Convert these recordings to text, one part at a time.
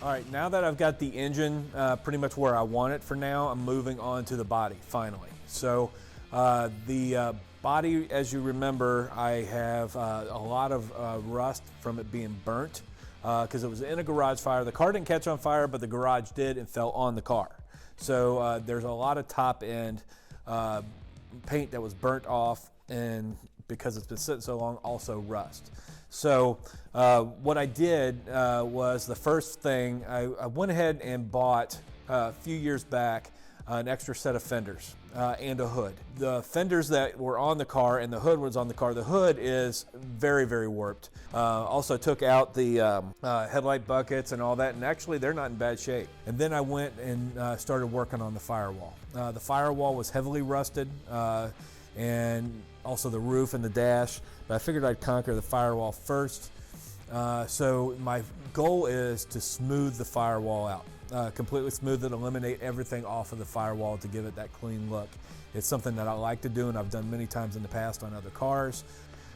All right, now that I've got the engine pretty much where I want it for now, I'm moving on to the body finally. So the body, as you remember, I have a lot of rust from it being burnt because it was in a garage fire. The car didn't catch on fire, but the garage did and fell on the car. So there's a lot of top end paint that was burnt off, and because it's been sitting so long, also rust. So what I did was, the first thing, I went ahead and bought a few years back an extra set of fenders and a hood. The fenders that were on the car and the hood was on the car. The hood is very, very warped. Also took out the headlight buckets and all that, and actually they're not in bad shape. And then I went and started working on the firewall. The firewall was heavily rusted, and also the roof and the dash, but I figured I'd conquer the firewall first. So my goal is to smooth the firewall out, completely smooth it, eliminate everything off of the firewall to give it that clean look. It's something that I like to do, and I've done many times in the past on other cars.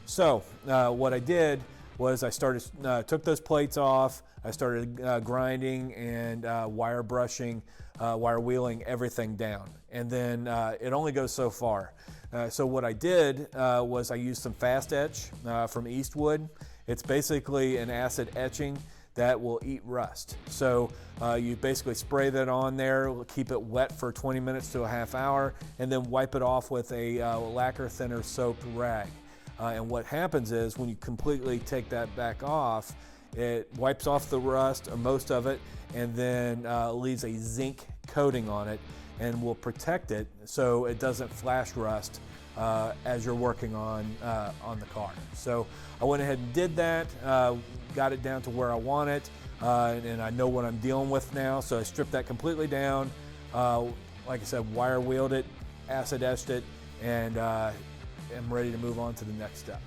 So what I did was I took those plates off. I started grinding and wire brushing, wire wheeling everything down. And then it only goes so far. So what I did was I used some fast etch from Eastwood. It's basically an acid etching that will eat rust. So you basically spray that on there, keep it wet for 20 minutes to a half hour, and then wipe it off with a lacquer thinner soaked rag. And what happens is when you completely take that back off, it wipes off the rust, or most of it, and then leaves a zinc coating on it and will protect it so it doesn't flash rust as you're working on the car. So I went ahead and did that, got it down to where I want it, and I know what I'm dealing with now. So I stripped that completely down, like I said, wire wheeled it, acid etched it, and I'm ready to move on to the next step.